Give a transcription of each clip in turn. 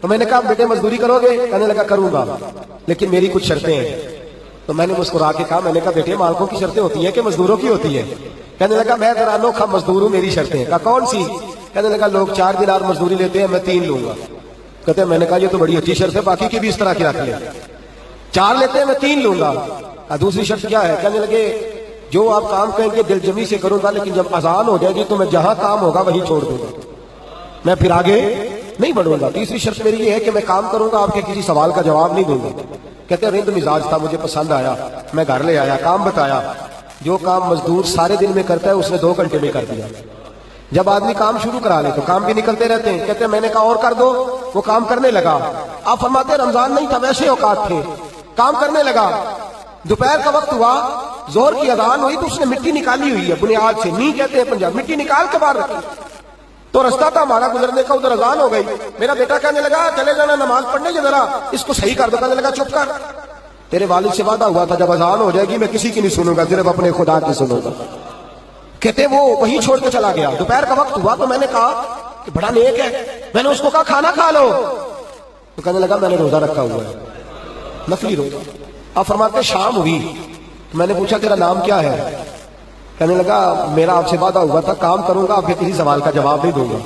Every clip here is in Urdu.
تو میں نے کہا بیٹے مزدوری کرو گے؟ کہنے لگا کروں گا لیکن میری کچھ شرطیں ہیں. تو میں نے مسکرا کے کہا، میں نے کہا بیٹے مالکوں کی شرطیں ہوتی ہیں کہ مزدوروں کی ہوتی ہیں؟ کہنے لگا میں ذرا انوکھا مزدور ہوں، میری شرطیں ہیں. کہا کون سی؟ کہنے لگا لوگ 4 دینار مزدوری لیتے ہیں، میں 3 لوں گا. کہتے ہیں میں نے کہا یہ تو بڑی اچھی شرط ہے، باقی کی بھی اس طرح کی رکھ لیں. 4 لیتے ہیں، میں 3 لوں گا. دوسری شرط کیا ہے؟ کہنے لگے جو آپ کام کہیں گے دل جمی سے کروں گا، لیکن جب اذان ہو جائے گی تو میں جہاں کام ہوگا وہیں چھوڑ دوں گا، میں پھر آگے نہیں بڑھوں گا. تیسری شرط میری یہ ہے کہ میں کام کروں گا، آپ کے کسی سوال کا جواب نہیں دوں گا. کہتے ہیں رند مزاج تھا، مجھے پسند آیا، میں گھر لے آیا، کام بتایا. جو کام مزدور سارے دن میں کرتا ہے اس نے 2 گھنٹے میں کر دیا. جب آدمی کام شروع کرا لے تو کام بھی نکلتے رہتے ہیں. کہتے ہیں میں نے کہا اور کر دو، وہ کام کرنے لگا. آپ فرماتے ہیں رمضان نہیں تھا ویسے اوقات تھے، کام کرنے لگا. دوپہر کا وقت ہوا، زہر کی اذان ہوئی تو اس نے مٹی نکالی ہوئی ہے بنیاد سے، نہیں کہتے ہیں پنجاب، مٹی نکال کے باہر رکھی. تو رستہ تھا ہمارا گزرنے کا، ادھر اذان ہو گئی. میرا بیٹا کہنے لگا چلے جانا نماز پڑھنے، یہ ذرا اس کو صحیح کر دو. کہنے لگا چپ کر، تیرے والد سے وعدہ ہوا تھا جب اذان ہو جائے گی میں کسی کی نہیں سنوں گا، صرف اپنے خدا کی سنوں گا. کہتے وہ وہیں چھوڑ کے چلا گیا. دوپہر کا وقت ہوا تو میں نے کہا کہ بڑا نیک ہے، میں نے اس کو کہا کھانا کھا لو. تو کہنے لگا میں نے روزہ رکھا ہوا ہے، نفلی روزہ. آپ فرماتے شام ہوئی تو میں نے پوچھا تیرا نام کیا ہے؟ کہنے لگا میرا آپ سے وعدہ ہوا تھا کام کروں گا، آپ کے کسی سوال کا جواب نہیں دوں گا.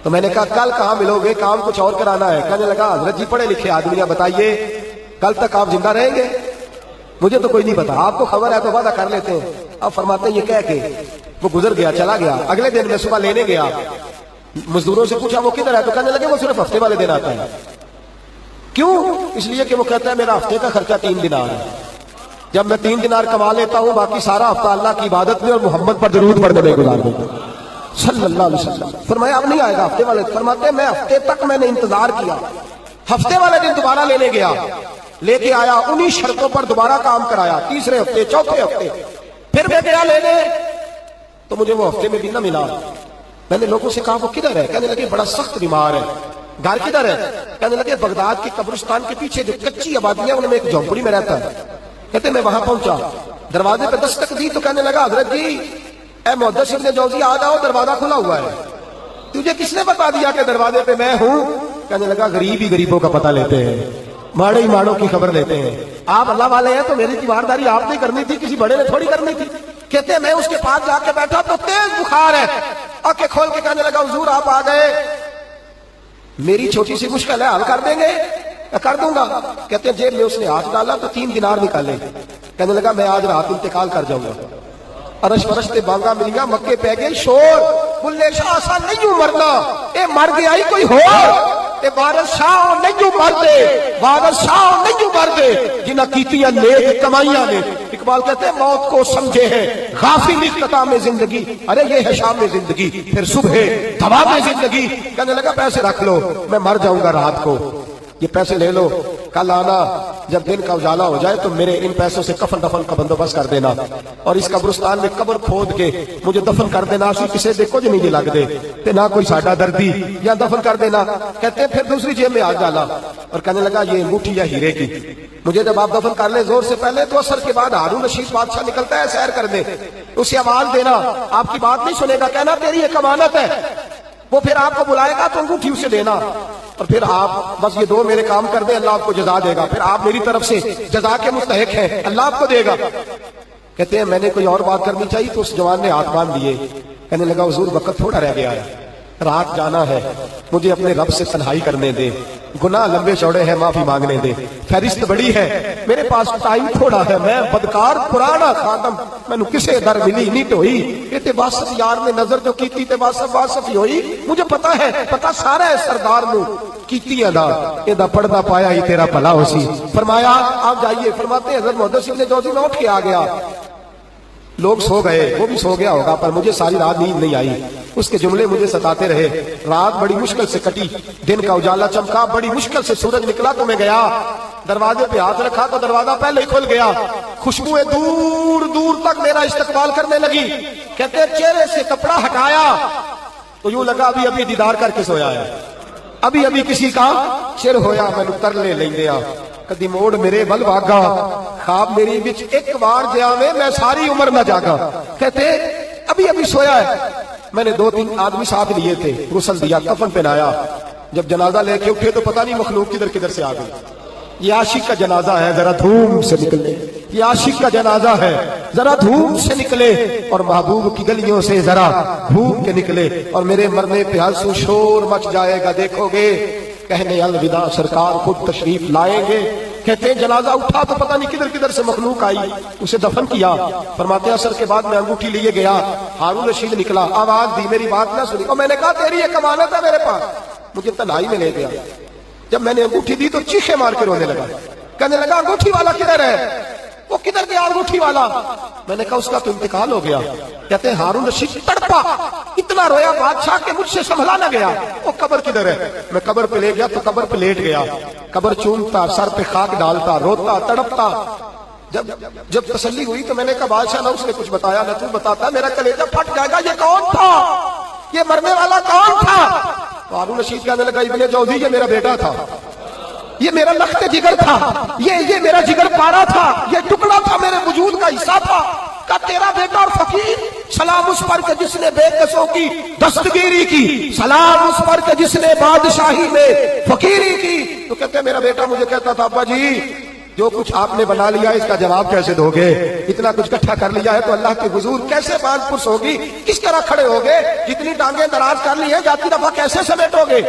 تو میں نے کہا کل کہاں ملو گے، کام کچھ اور کرانا ہے. کہنے لگا حضرت جی پڑھے لکھے آدمی ہیں، بتائیے کل تک آپ زندہ رہیں گے؟ مجھے تو کوئی نہیں پتا، آپ کو خبر ہے تو وعدہ کر لیتے ہیں. آپ فرماتے ہیں یہ کہہ کے وہ گزر گیا، چلا گیا. اگلے دن میں صبح لینے گیا، مزدوروں سے پوچھا وہ کدھر ہے؟ تو کہنے لگے وہ صرف ہفتے والے دن آتا ہے. کیوں؟ اس لیے کہ وہ کہتا ہے میرا ہفتے کا خرچہ 3 دینار ہے، جب میں 3 دینار کما لیتا ہوں باقی سارا ہفتہ اللہ کی عبادت میں اور محمد پر درود پڑھنے میں گزار دیتا ہوں صلی اللہ علیہ وسلم. فرمایا اب نہیں آئے گا ہفتے والے. فرماتے ہیں میں ہفتے تک میں نے انتظار کیا، ہفتے والے دن دوبارہ لینے گیا، لے کے آیا، انہی شرطوں پر دوبارہ کام کرایا. تیسرے ہفتے، چوتھے ہفتے پھر میں گیا لینے تو مجھے وہ ہفتے میں بھی نہ ملا. میں نے لوگوں سے کہا وہ کدھر ہے؟ کہنے لگے بڑا سخت بیمار ہے. گھر کدھر ہے؟ کہنے لگے بغداد کے قبرستان کے پیچھے جو کچی آبادیاں ان میں ایک جھونپڑی میں رہتا ہے. کہتے میں وہاں پہنچا، دروازے پہ دستک دی تو کہنے لگا حضرت جی اے محدث ابن جوزی آ جاؤ، دروازہ کھلا ہوا ہے. تجھے کس نے بتا دیا کہ دروازے پہ میں ہوں؟ کہنے لگا غریب ہی غریبوں کا پتہ لیتے ہیں، ماڑے ہی ماڑوں کی خبر لیتے ہیں. آپ اللہ والے ہیں تو میری تیمارداری آپ نے کرنی تھی، کسی بڑے نے تھوڑی کرنی تھی. کہتے ہیں میں اس کے پاس جا کے بیٹھا تو تیز بخار ہے، آنکھیں کھول کے کہنے لگا حضور آپ آ گئے، میری چھوٹی سی مشکل ہے حل کر دیں گے؟ کر دوں گا. کہتے ہیں جیب میں اس نے ہاتھ ڈالا تو 3 دینار نکالے. کہنے لگا میں آج رات انتقال کر جاؤں گا. ارش فرشتے بانگا ملیا، مکے پہ گئے شور، بلے شاہ سا نہیں ہوں مرنا، اے مر گیا ہی کوئی ہو، اے وارث شاہ نہیں ہوں مردے، وارث شاہ نہیں ہوں مردے جنہ کیتیاں نیک کمائیاں نے. اقبال کہتے ہیں موت کو سمجھے ہیں غافل اختتام زندگی، ارے یہ ہے شام زندگی پھر صبح دوام زندگی. کہنے لگا پیسے رکھ لو میں مر جاؤں گا رات کو، یہ پیسے لے لو، کل آنا جب دن کا اجالا ہو جائے تو میرے ان پیسوں سے کفن دفن کا بندوبست کر دینا، اور اس قبرستان میں قبر کھود کے مجھے دفن کر دینا. اسی کسے دے کچھ نہیں لگ دے تے نہ کوئی ساڈا دردی، یا دفن کر دینا. کہتے ہیں پھر دوسری جیب میں ہاتھ ڈالا اور کہنے لگا یہ انگوٹھی یا ہیرے کی، مجھے جب آپ دفن کر لیں زور سے پہلے تو اثر کے بعد ہارون رشید بادشاہ نکلتا ہے سیر کرنے، اسے آواز دینا، آپ کی بات نہیں سنے گا، کہنا تیری ایک امانت ہے. وہ پھر آپ کو بلائے گا تو انگوٹھی اسے دینا، اور پھر آپ بس یہ 2 میرے کام کر دیں، اللہ آپ کو جزا دے گا. پھر آپ میری طرف سے جزا کے مستحق ہیں، اللہ آپ کو دے گا. کہتے ہیں میں نے کوئی اور بات کرنی چاہیے تو اس جوان نے ہاتھ باندھ دیے. کہنے لگا حضور وقت تھوڑا رہ گیا ہے، رات جانا ہے، مجھے اپنے رب سے تنہائی کرنے دے، گناہ لمبے چوڑے ہیں معافی مانگنے دے، فہرست بڑی ہے، میرے پاس ٹائم تھوڑا ہے، میں بدکار پرانا خادم، مینوں کسے در ملی نہیں ٹوئی، یہ تے واسف یار نے نظر جو کیتی تے واسف ہی ہوئی. مجھے پتا ہے، پتا سارا ہے سردار نو کیتی ادا ادا پڑھنا پایا ہی تیرا بھلا ہو سی. فرمایا آپ جائیے. فرماتے ہیں حضرت محدث ابن جوزی میں اٹھ کے آ گیا، لوگ سو گئے، وہ بھی سو گیا ہوگا، پر مجھے ساری رات نیند نہیں آئی، اس کے جملے مجھے ستاتے رہے. رات بڑی مشکل سے کٹی، دن کا اجالا چمکا، بڑی مشکل سے سورج نکلا تو میں گیا، دروازے پہ ہاتھ رکھا تو دروازہ پہلے ہی کھل گیا، خوشبوئیں دور دور تک میرا استقبال کرنے لگی. کہتے ہیں چہرے سے کپڑا ہٹایا تو یوں لگا ابھی ابھی دیدار کر کے سویا ہے، ابھی ابھی کسی کا چر ہویا مینوں ترلے لیندیا. کدی موڑ میرے ول واگا، خواب میری وچ ایک بار جاوے میں ساری عمر نہ جاگا. کہتے ابھی ابھی سویا ہے. میں نے 2-3 آدمی ساتھ لیے تھے، غسل دیا، کفن پہنایا، جب جنازہ لے کے اٹھے تو پتہ نہیں مخلوق کدھر کدھر سے آ گئی. یہ عاشق کا جنازہ ہے، ذرا دھوم سے نکلے. یہ عاشق کا جنازہ ہے، ذرا دھوم سے نکلے، اور محبوب کی گلیوں سے ذرا بھوک کے نکلے. اور میرے مرنے پہ آنسو شور مچ جائے گا، دیکھو گے کہنے الوداع سرکار خود تشریف لائیں گے. کہتے ہیں جنازہ اٹھا تو پتہ نہیں کدھر کدھر سے مخلوق آئی، اسے دفن کیا. فرماتے ہیں عصر کے بعد میں انگوٹھی لیے گیا، ہارون رشید نکلا، آواز دی، میری بات نہ سنی. اور میں نے کہا تیری ایک امانت ہے میرے پاس. مجھے تنہائی میں لے گیا. جب میں نے انگوٹھی دی تو چیخے مار کے رونے لگا. کہنے لگا انگوٹھی والا کدھر ہے؟ وہ کدھر گیا انگوٹھی والا؟ میں نے کہا اس کا تو انتقال ہو گیا. کہتے ہیں ہارون رشید تڑپا، اتنا رویا بادشاہ کہ مجھ سے سنبھلا نہ گیا. وہ قبر کدھر ہے؟ میں قبر پہ لے گیا تو قبر پہ لیٹ گیا. قبر چومتا، سر پہ خاک ڈالتا، روتا، تڑپتا. جب تسلی ہوئی تو میں نے کہا بادشاہ نہ اس نے کچھ بتایا نہ تو بتاتا، میرا کلیجہ پھٹ جائے گا. یہ کون تھا؟ یہ مرنے والا کون تھا؟ ہارون رشید کہنے لگا ابن جوزی یہ میرا بیٹا تھا، یہ میرا لخت جگر تھا، یہ میرا جگر پارا تھا، یہ ٹکڑا تھا میرے وجود کا حصہ تھا. کا تیرا بیٹا اور فقیر، سلام اس پر کہ جس نے بے کسوں کی دستگیری کی، سلام اس پر کہ جس نے بادشاہی میں فقیری کی. تو کہتے ہیں میرا بیٹا مجھے کہتا تھا ابا جی جو کچھ آپ نے بنا لیا اس کا جواب کیسے دو گے؟ اتنا کچھ اکٹھا کر لیا ہے تو اللہ کے حضور کیسے باز پرس ہوگی؟ کس طرح کھڑے ہوگے؟ جتنی ٹانگیں دراز کر لی ہیں جاتی دفعہ کیسے سمیٹو گے؟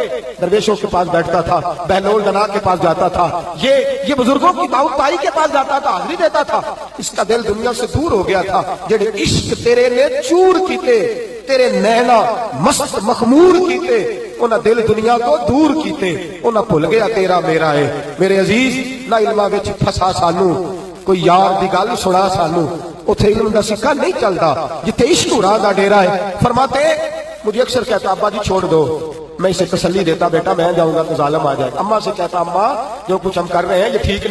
درویشوں کے پاس بیٹھتا تھا، بہلول دنا کے پاس جاتا تھا، یہ بزرگوں کی دعوت پائی کے پاس جاتا تھا، حاضری دیتا تھا. اس کا دل دنیا سے دور ہو گیا تھا. جڑے عشق تیرے نے چور کیتے، تیرے نینا مست مخمور کیتے، انہاں دل دنیا کو دور کیتے. انہاں بھول گیا تیرا میرا ہے. میرے عزیز نہ علماں وچ پھسا سانو کوئی یار دی گل سنا سانو، اتھے علم دا سکہ نہیں چلدا جتھے عشق راہ دا ڈیرا ہے. فرماتے مجھے اکثر کہتا ابا جی چھوڑ دو، میں اسے تسلی دیتا بیٹا میں جاؤں گا تو ظالم آ جائے. اماں سے کہتا اماں جو کچھ ہم کر رہے ہیں یہ ٹھیک